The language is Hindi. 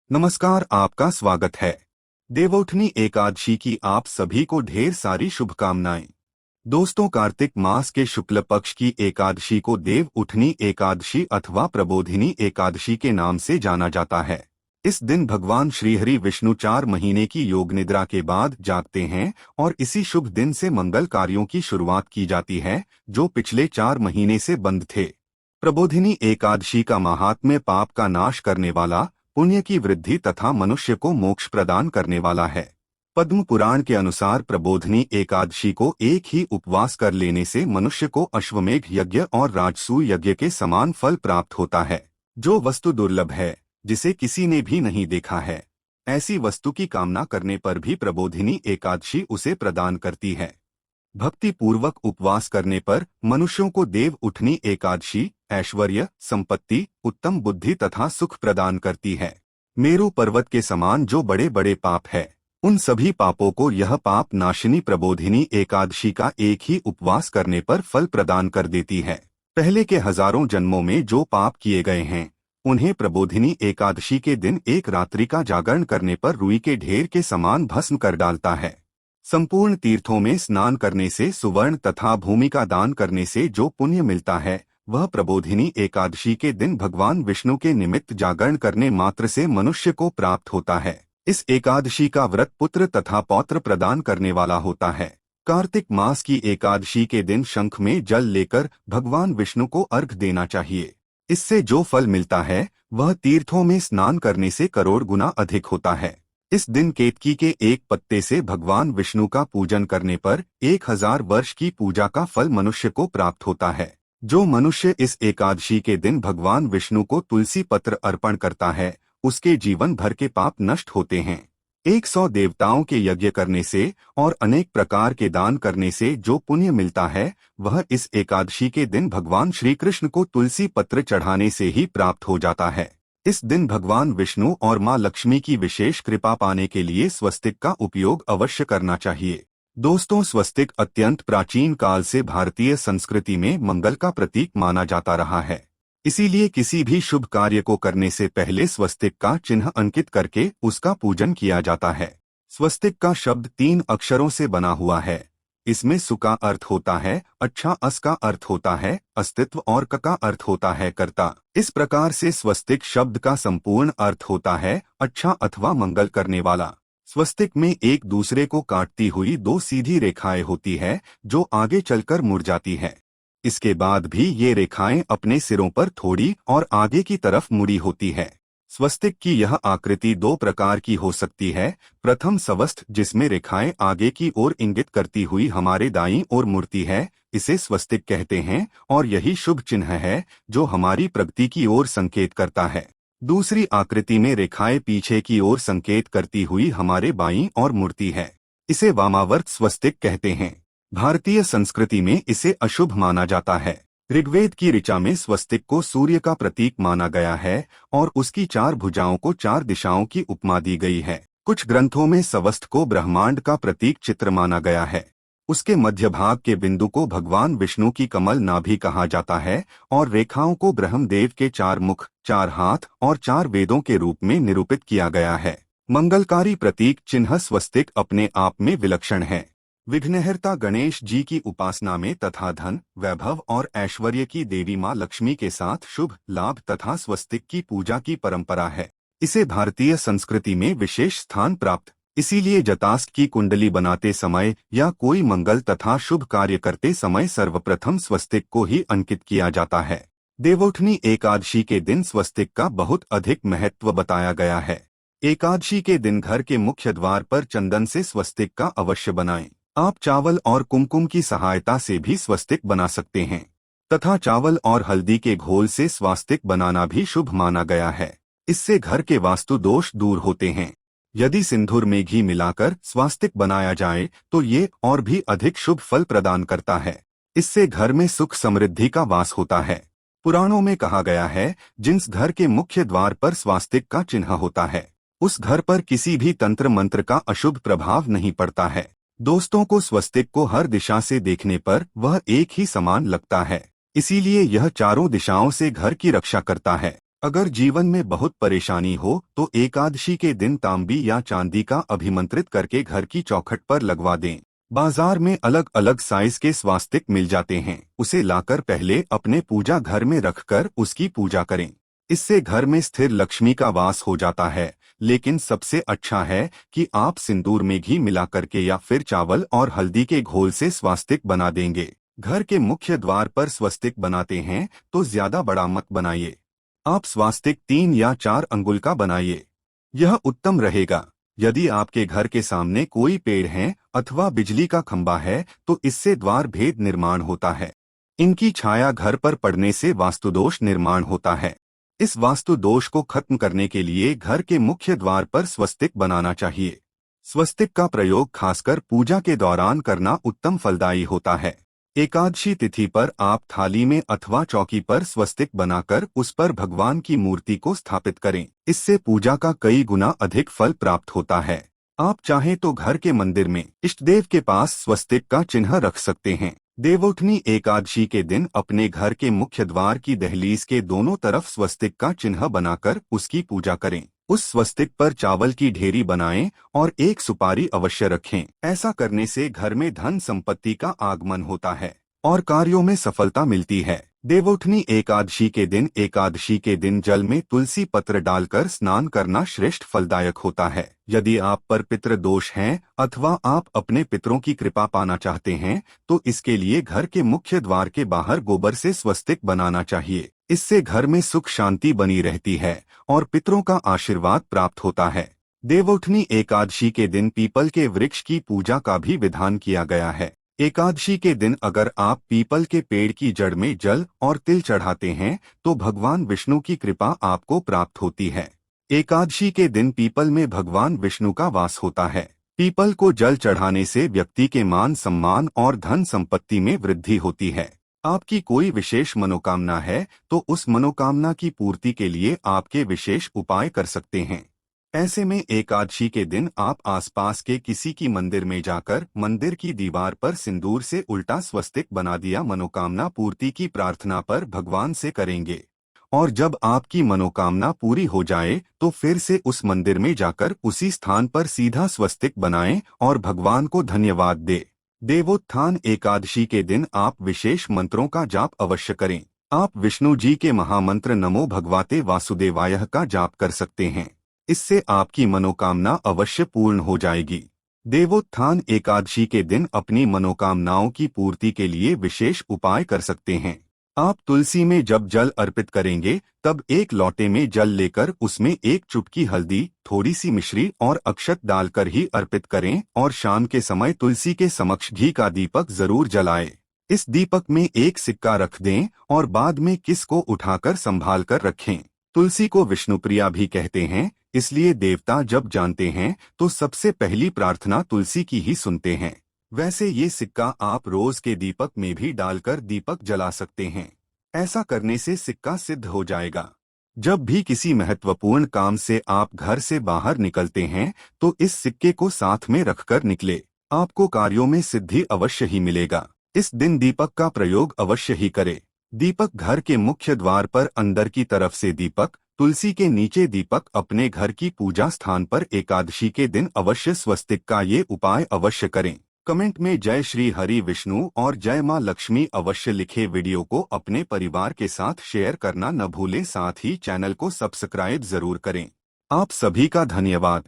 नमस्कार, आपका स्वागत है। देवउठनी एकादशी की आप सभी को ढेर सारी शुभकामनाएं। दोस्तों, कार्तिक मास के शुक्ल पक्ष की एकादशी को देव उठनी एकादशी अथवा प्रबोधिनी एकादशी के नाम से जाना जाता है। इस दिन भगवान श्रीहरि विष्णु 4 महीने की योग निद्रा के बाद जागते हैं और इसी शुभ दिन से मंगल कार्यों की शुरुआत की जाती है, जो पिछले 4 महीने से बंद थे। प्रबोधिनी एकादशी का महात्म्य पाप का नाश करने वाला, पुण्य की वृद्धि तथा मनुष्य को मोक्ष प्रदान करने वाला है। पद्म पुराण के अनुसार प्रबोधिनी एकादशी को एक ही उपवास कर लेने से मनुष्य को अश्वमेघ यज्ञ और राजसूय यज्ञ के समान फल प्राप्त होता है, जो वस्तु दुर्लभ है, जिसे किसी ने भी नहीं देखा है। ऐसी वस्तु की कामना करने पर भी प्रबोधिनी एकादशी उसे प्रदान करती है। भक्ति पूर्वक उपवास करने पर मनुष्यों को देव उठनी एकादशी ऐश्वर्य, संपत्ति, उत्तम बुद्धि तथा सुख प्रदान करती है। मेरु पर्वत के समान जो बड़े बड़े पाप है, उन सभी पापों को यह पाप नाशिनी प्रबोधिनी एकादशी का एक ही उपवास करने पर फल प्रदान कर देती है। पहले के हजारों जन्मों में जो पाप किए गए हैं, उन्हें प्रबोधिनी एकादशी के दिन एक रात्रि का जागरण करने पर रुई के ढेर के समान भस्म कर डालता है। संपूर्ण तीर्थों में स्नान करने से, सुवर्ण तथा भूमि का दान करने से जो पुण्य मिलता है, वह प्रबोधिनी एकादशी के दिन भगवान विष्णु के निमित्त जागरण करने मात्र से मनुष्य को प्राप्त होता है। इस एकादशी का व्रत पुत्र तथा पौत्र प्रदान करने वाला होता है। कार्तिक मास की एकादशी के दिन शंख में जल लेकर भगवान विष्णु को अर्घ देना चाहिए। इससे जो फल मिलता है, वह तीर्थों में स्नान करने से करोड़ गुना अधिक होता है। इस दिन केतकी के एक पत्ते से भगवान विष्णु का पूजन करने पर 1000 वर्ष की पूजा का फल मनुष्य को प्राप्त होता है। जो मनुष्य इस एकादशी के दिन भगवान विष्णु को तुलसी पत्र अर्पण करता है, उसके जीवन भर के पाप नष्ट होते हैं। 100 देवताओं के यज्ञ करने से और अनेक प्रकार के दान करने से जो पुण्य मिलता है, वह इस एकादशी के दिन भगवान श्री कृष्ण को तुलसी पत्र चढ़ाने से ही प्राप्त हो जाता है। इस दिन भगवान विष्णु और मां लक्ष्मी की विशेष कृपा पाने के लिए स्वस्तिक का उपयोग अवश्य करना चाहिए। दोस्तों, स्वस्तिक अत्यंत प्राचीन काल से भारतीय संस्कृति में मंगल का प्रतीक माना जाता रहा है। इसीलिए किसी भी शुभ कार्य को करने से पहले स्वस्तिक का चिन्ह अंकित करके उसका पूजन किया जाता है। स्वस्तिक का शब्द 3 अक्षरों से बना हुआ है। इसमें सु का अर्थ होता है अच्छा, अस का अर्थ होता है अस्तित्व और क का अर्थ होता है कर्ता। इस प्रकार से स्वस्तिक शब्द का संपूर्ण अर्थ होता है अच्छा अथवा मंगल करने वाला। स्वस्तिक में एक दूसरे को काटती हुई 2 सीधी रेखाएं होती है, जो आगे चलकर मुड़ जाती है। इसके बाद भी ये रेखाएं अपने सिरों पर थोड़ी और आगे की तरफ मुड़ी होती है। स्वस्तिक की यह आकृति 2 प्रकार की हो सकती है। प्रथम स्वस्थ, जिसमें रेखाएं आगे की ओर इंगित करती हुई हमारे दाईं ओर मुड़ती है, इसे स्वस्तिक कहते हैं और यही शुभ चिन्ह है जो हमारी प्रगति की ओर संकेत करता है। दूसरी आकृति में रेखाएं पीछे की ओर संकेत करती हुई हमारे बाईं ओर मुड़ती है। इसे वामावर्त स्वस्तिक कहते हैं। भारतीय संस्कृति में इसे अशुभ माना जाता है। ऋग्वेद की ऋचा में स्वस्तिक को सूर्य का प्रतीक माना गया है और उसकी 4 भुजाओं को 4 दिशाओं की उपमा दी गई है। कुछ ग्रंथों में स्वस्ति को ब्रह्मांड का प्रतीक चित्र माना गया है। उसके मध्य भाग के बिंदु को भगवान विष्णु की कमल नाभि कहा जाता है और रेखाओं को ब्रह्मदेव के 4 मुख, 4 हाथ और 4 वेदों के रूप में निरूपित किया गया है। मंगलकारी प्रतीक चिन्ह स्वस्तिक अपने आप में विलक्षण है। विघ्नहर्ता गणेश जी की उपासना में तथा धन, वैभव और ऐश्वर्य की देवी मां लक्ष्मी के साथ शुभ लाभ तथा स्वस्तिक की पूजा की परंपरा है। इसे भारतीय संस्कृति में विशेष स्थान प्राप्त। इसीलिए जतास्क की कुंडली बनाते समय या कोई मंगल तथा शुभ कार्य करते समय सर्वप्रथम स्वस्तिक को ही अंकित किया जाता है। देवउठनी एकादशी के दिन स्वस्तिक का बहुत अधिक महत्व बताया गया है। एकादशी के दिन घर के मुख्य द्वार पर चंदन से स्वस्तिक का अवश्य बनाएं। आप चावल और कुमकुम की सहायता से भी स्वस्तिक बना सकते हैं तथा चावल और हल्दी के घोल से स्वास्तिक बनाना भी शुभ माना गया है। इससे घर के वास्तु दोष दूर होते हैं। यदि सिंदूर में घी मिलाकर स्वास्तिक बनाया जाए तो ये और भी अधिक शुभ फल प्रदान करता है। इससे घर में सुख समृद्धि का वास होता है। पुराणों में कहा गया है, जिस घर के मुख्य द्वार पर स्वास्तिक का चिन्ह होता है, उस घर पर किसी भी तंत्र मंत्र का अशुभ प्रभाव नहीं पड़ता है। दोस्तों को स्वस्तिक को हर दिशा से देखने पर वह एक ही समान लगता है। इसीलिए यह चारों दिशाओं से घर की रक्षा करता है। अगर जीवन में बहुत परेशानी हो तो एकादशी के दिन तांबी या चांदी का अभिमंत्रित करके घर की चौखट पर लगवा दें। बाजार में अलग अलग साइज के स्वास्तिक मिल जाते हैं, उसे लाकर पहले अपने पूजा घर में रखकर उसकी पूजा करें। इससे घर में स्थिर लक्ष्मी का वास हो जाता है। लेकिन सबसे अच्छा है कि आप सिंदूर में घी मिला करके या फिर चावल और हल्दी के घोल से स्वास्तिक बना देंगे। घर के मुख्य द्वार पर स्वस्तिक बनाते हैं तो ज्यादा बड़ा मत बनाइए। आप स्वास्तिक 3 या 4 अंगुल का बनाइए, यह उत्तम रहेगा। यदि आपके घर के सामने कोई पेड़ है अथवा बिजली का खंभा है तो इससे द्वार भेद निर्माण होता है। इनकी छाया घर पर पड़ने से वास्तुदोष निर्माण होता है। इस वास्तु दोष को खत्म करने के लिए घर के मुख्य द्वार पर स्वस्तिक बनाना चाहिए। स्वस्तिक का प्रयोग खासकर पूजा के दौरान करना उत्तम फलदायी होता है। एकादशी तिथि पर आप थाली में अथवा चौकी पर स्वस्तिक बनाकर उस पर भगवान की मूर्ति को स्थापित करें। इससे पूजा का कई गुना अधिक फल प्राप्त होता है। आप चाहें तो घर के मंदिर में इष्टदेव के पास स्वस्तिक का चिन्ह रख सकते हैं। देवउठनी एकादशी के दिन अपने घर के मुख्य द्वार की दहलीज के दोनों तरफ स्वस्तिक का चिन्ह बनाकर उसकी पूजा करें। उस स्वस्तिक पर चावल की ढेरी बनाएं और एक सुपारी अवश्य रखें। ऐसा करने से घर में धन संपत्ति का आगमन होता है और कार्यों में सफलता मिलती है। देवउठनी एकादशी के दिन जल में तुलसी पत्र डालकर स्नान करना श्रेष्ठ फलदायक होता है। यदि आप पर पितृ दोष हैं अथवा आप अपने पितरों की कृपा पाना चाहते हैं तो इसके लिए घर के मुख्य द्वार के बाहर गोबर से स्वस्तिक बनाना चाहिए। इससे घर में सुख शांति बनी रहती है और पितरों का आशीर्वाद प्राप्त होता है। देवउठनी एकादशी के दिन पीपल के वृक्ष की पूजा का भी विधान किया गया है। एकादशी के दिन अगर आप पीपल के पेड़ की जड़ में जल और तिल चढ़ाते हैं तो भगवान विष्णु की कृपा आपको प्राप्त होती है। एकादशी के दिन पीपल में भगवान विष्णु का वास होता है। पीपल को जल चढ़ाने से व्यक्ति के मान सम्मान और धन संपत्ति में वृद्धि होती है। आपकी कोई विशेष मनोकामना है तो उस मनोकामना की पूर्ति के लिए आपके विशेष उपाय कर सकते हैं। ऐसे में एकादशी के दिन आप आसपास के किसी की मंदिर में जाकर मंदिर की दीवार पर सिंदूर से उल्टा स्वस्तिक बना दिया मनोकामना पूर्ति की प्रार्थना पर भगवान से करेंगे। और जब आपकी मनोकामना पूरी हो जाए तो फिर से उस मंदिर में जाकर उसी स्थान पर सीधा स्वस्तिक बनाएं और भगवान को धन्यवाद दें। देवोत्थान एकादशी के दिन आप विशेष मंत्रों का जाप अवश्य करें। आप विष्णु जी के महामंत्र नमो भगवते वासुदेवाय का जाप कर सकते हैं। इससे आपकी मनोकामना अवश्य पूर्ण हो जाएगी। देवोत्थान एकादशी के दिन अपनी मनोकामनाओं की पूर्ति के लिए विशेष उपाय कर सकते हैं। आप तुलसी में जब जल अर्पित करेंगे तब एक लोटे में जल लेकर उसमें एक चुटकी हल्दी, थोड़ी सी मिश्री और अक्षत डालकर ही अर्पित करें और शाम के समय तुलसी के समक्ष घी का दीपक जरूर जलाएं। इस दीपक में एक सिक्का रख दें और बाद में किस को उठाकर संभाल कर रखें। तुलसी को विष्णुप्रिया भी कहते हैं, इसलिए देवता जब जानते हैं तो सबसे पहली प्रार्थना तुलसी की ही सुनते हैं। वैसे ये सिक्का आप रोज के दीपक में भी डालकर दीपक जला सकते हैं। ऐसा करने से सिक्का सिद्ध हो जाएगा। जब भी किसी महत्वपूर्ण काम से आप घर से बाहर निकलते हैं तो इस सिक्के को साथ में रखकर निकले। आपको कार्यों में सिद्धि अवश्य ही मिलेगा। इस दिन दीपक का प्रयोग अवश्य ही करें। दीपक घर के मुख्य द्वार पर अंदर की तरफ से दीपक, तुलसी के नीचे दीपक, अपने घर की पूजा स्थान पर एकादशी के दिन अवश्य स्वस्तिक का ये उपाय अवश्य करें। कमेंट में जय श्री हरि विष्णु और जय मां लक्ष्मी अवश्य लिखे। वीडियो को अपने परिवार के साथ शेयर करना न भूलें। साथ ही चैनल को सब्सक्राइब जरूर करें। आप सभी का धन्यवाद।